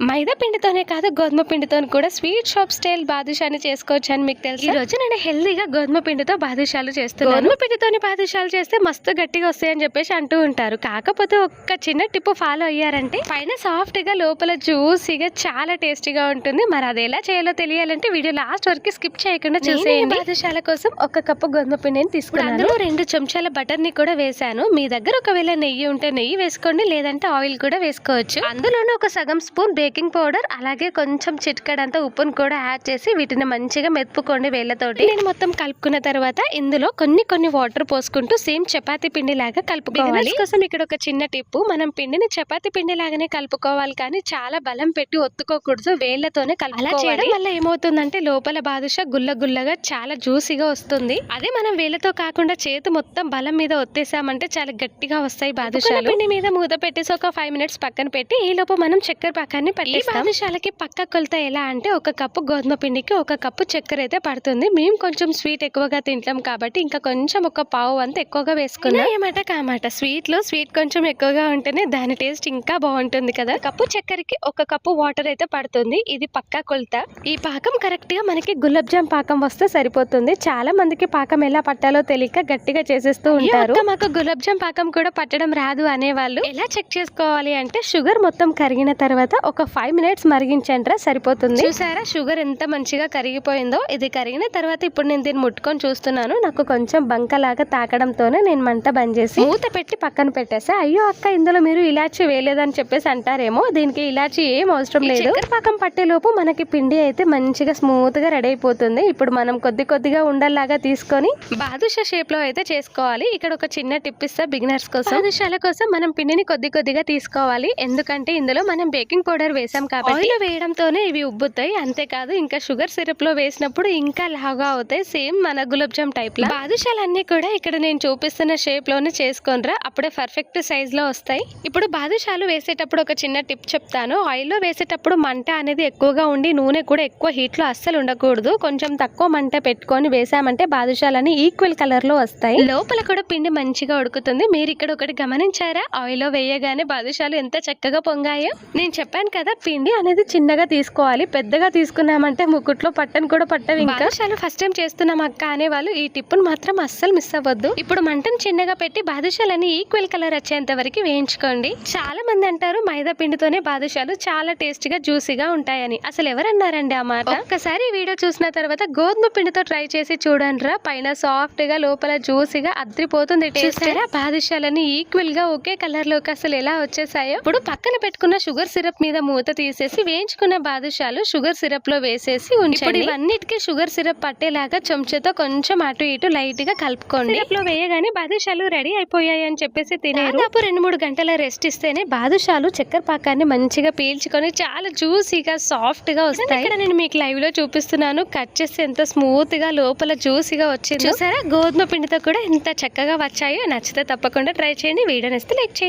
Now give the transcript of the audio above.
మైదా పిండితోనే కాదు గోధుమ పిండితో కూడా స్వీట్ షాప్ స్టైల్ బాదుషాని చేసుకోవచ్చు అని మీకు తెలుసు. ఈ రోజు నేను హెల్దీగా గోధుమ పిండితో బాదుషాలు చేస్తున్నాను. గోధుమ పిండితోని బాదుషాలు చేస్తే మస్తు గట్టిగా వస్తాయని చెప్పేసి అంటూ ఉంటారు. కాకపోతే ఒక్క చిన్న టిప్ ఫాలో అయ్యారంటే పైన సాఫ్ట్ గా లోపల జ్యూసీగా చాలా టేస్టీగా ఉంటుంది. మరి అది ఎలా చేయాలో తెలియాలంటే వీడియో లాస్ట్ వరకు స్కిప్ చేయకుండా చూసేయండి. బాదుషాల కోసం ఒక కప్పు గోధుమ పిండిని తీసుకున్నాను. అందులో 2 చెంచాల బటర్ ని కూడా వేసాను. మీ దగ్గర ఒకవేళ నెయ్యి ఉంటే నెయ్యి వేసుకోండి, లేదంటే ఆయిల్ కూడా వేసుకోవచ్చు. అందులోనే ఒక సగం స్పూన్ బేకింగ్ పౌడర్, అలాగే కొంచెం చిటికెడంతా ఉప్పును కూడా యాడ్ చేసి వీటిని మంచిగా మెత్తుకోండి వేళ్ళతోటి. నేను మొత్తం కలుపుకున్న తర్వాత ఇందులో కొన్ని వాటర్ పోసుకుంటూ సేమ్ చపాతీ పిండి లాగా కలుపుకోవాలి. కోసం ఇక్కడ ఒక చిన్న టిప్పు, మనం పిండిని చపాతీ పిండి లాగానే కలుపుకోవాలి, కానీ చాలా బలం పెట్టి ఒత్తుకోకూడదు, వేళ్లతోనే కలుపుకోవాలి. అలా చేయడం వల్ల ఏమవుతుందంటే లోపల బాదుషా గుల్లగా చాలా జ్యూసీగా వస్తుంది. అదే మనం వేళ్లతో కాకుండా చేతి మొత్తం బలం మీద ఒత్తేసామంటే చాలా గట్టిగా వస్తాయి బాదుషాలు. పిండి మీద మూత పెట్టేసి ఒక 5 మినిట్స్ పక్కన పెట్టి ఈ లోపు మనం చక్కెర పాకాన్ని పట్టిస్తాం. ఈ బాదుషాలకి పక్క కొలత ఎలా అంటే ఒక కప్పు గోధుమ పిండికి ఒక కప్పు చక్కెర అయితే పడుతుంది. మేము కొంచెం స్వీట్ ఎక్కువగా తింటాం కాబట్టి ఇంకా కొంచెం ఒక పావు అంత ఎక్కువగా వేసుకున్నాం. ఏమాట కామాట స్వీట్ కొంచెం ఎక్కువగా ఉంటేనే దాని టేస్ట్ ఇంకా బాగుంటుంది కదా. కప్పు చక్కెరకి ఒక కప్పు వాటర్ అయితే పడుతుంది. ఇది పక్కా కొలత. ఈ పాకం కరెక్ట్ గా మనకి గులాబ్ జామ్ పాకం వస్తే సరిపోతుంది. చాలా మందికి పాకం ఎలా పట్టాలో తెలియక గట్టిగా చేసేస్తూ ఉంటారు. మాకు గులాబ్ జామ్ పాకం కూడా పట్టడం రాదు అనేవాళ్ళు ఎలా చెక్ చేసుకోవాలి అంటే షుగర్ మొత్తం కరిగిన తర్వాత ఒక 5 మినిట్స్ మరిగించండి సరిపోతుంది. చూసారా షుగర్ ఎంత మంచిగా కరిగిపోయిందో. ఇది కరిగిన తర్వాత ఇప్పుడు నేను దీన్ని ముట్టుకొని చూస్తున్నాను. నాకు కొంచెం బంకలాగా తాకడంతోనే నేను మంట బంద్ చేసి మూత పెట్టి పక్కన పెట్టేసా. అయ్యో అక్క, ఇందులో మీరు ఇలాచి వేయలేదని చెప్పేసి అంటారేమో. దీనికి ఇలాచి ఏం అవసరం లేదు. చక్కెర పాకం పట్టే లోపు మనకి పిండి అయితే మంచిగా స్మూత్ గా రెడీ అయిపోతుంది. ఇప్పుడు మనం కొద్దిగా ఉండల్లాగా తీసుకొని బాదుషా షేప్ లో అయితే చేసుకోవాలి. ఇక్కడ ఒక చిన్న టిప్ ఇస్తా బిగినర్స్ కోసం. బాదుషాల కోసం మనం పిండిని కొద్దిగా తీసుకోవాలి. ఎందుకంటే ఇందులో మనం బేకింగ్ పౌడర్ వేసాం కాబట్టి ఆయిల్ వేయడంతోనే ఇవి ఉబ్బుతాయి. అంతేకాదు ఇంకా షుగర్ సిరప్ లో వేసినప్పుడు ఇంకా లాగా అవుతాయి, సేమ్ మన గులాబ్ జామ్ టైప్ లా. బాదుషాలన్నీ కూడా ఇక్కడ నేను చూపిస్తున్న షేప్ లోనే చేసుకోనరా, అప్పుడే పర్ఫెక్ట్ సైజ్ లో వస్తాయి. ఇప్పుడు బాదుషాలు వేసేటప్పుడు ఒక చిన్న టిప్ చెప్తాను. ఆయిల్ లో వేసేటప్పుడు మంట అనేది ఎక్కువగా ఉండి నూనె కూడా ఎక్కువ హీట్ లో అస్సలు ఉండకూడదు. కొంచెం తక్కువ మంట పెట్టుకొని వేసామంటే బాదుషాలని ఈక్వల్ కలర్ లో వస్తాయి. లోపల కూడా పిండి మంచిగా ఉడుకుతుంది. మీరు ఇక్కడ ఒకటి గమనించారా, ఆయిల్ లో వేయగానే బాదుషాలు ఎంత చక్కగా పొంగాయో. నేను చెప్పాను కదా, పిండి అనేది చిన్నగా తీసుకోవాలి. పెద్దగా తీసుకున్నామంటే ముక్కుట్లో పట్టను కూడా పట్టవు. ఇంకా బాదుషాలు ఫస్ట్ టైం చేస్తున్నాం అక్క అనే వాళ్ళు ఈ టిప్పును మాత్రం అస్సలు మిస్ అవ్వద్దు. ఇప్పుడు మంటను చిన్నగా పెట్టి బాదుషాలని ఈక్వల్ కలర్ వచ్చేంత వరకు వేయించుకోండి. చాలా మంది అంటారు మైదా పిండితోనే బాదుషాలు చాలా టేస్టీగా జ్యూసీగా ఉంటాయని. అసలు ఎవరన్నారండి ఆ మాట? ఒక్కసారి ఈ వీడియో చూసిన తర్వాత గోధుమ పిండితో ట్రై చేసి చూడండి రా, పైన సాఫ్ట్ గా లోపల జ్యూసీగా అద్రిపోతుంది. చూసారా బాదుషాలని ఈక్వల్ గా ఒకే కలర్ లోకి అసలు ఎలా వచ్చేసాయో. ఇప్పుడు పక్కన పెట్టుకున్న షుగర్ సిరప్ మీద మూత తీసేసి వేయించుకున్న బాదుషాలు షుగర్ సిరప్ లో వేసేసి ఉంచండి. ఇప్పుడు ఇవన్నిటికీ షుగర్ సిరప్ పట్టేలాగా చెంచాతో కొంచెం అటు ఇటు లైట్ గా కలుపుకోండి. సిరప్ లో వేయగానే బాదుషాలు రెడీ అయిపోయాయి అని చెప్పేసి తినేరు. దాదాపు 2-3 గంటల రెస్ట్ ఇస్తేనే బాదుషాలు చక్కెర పాకాన్ని మంచిగా పీల్చుకొని చాలా జ్యూసీగా సాఫ్ట్ గా వస్తాయి. ఇక్కడ నేను మీకు లైవ్ లో చూపిస్తున్నాను. కట్ చేస్తే ఎంత స్మూత్ గా లోపల జ్యూసీగా వచ్చింది. చూసారా గోధుమ పిండితో కూడా ఎంత చక్కగా వచ్చాయో. నచ్చితే తప్పకుండా ట్రై చేయండి. వీడియో నచ్చితే లైక్ చేయండి.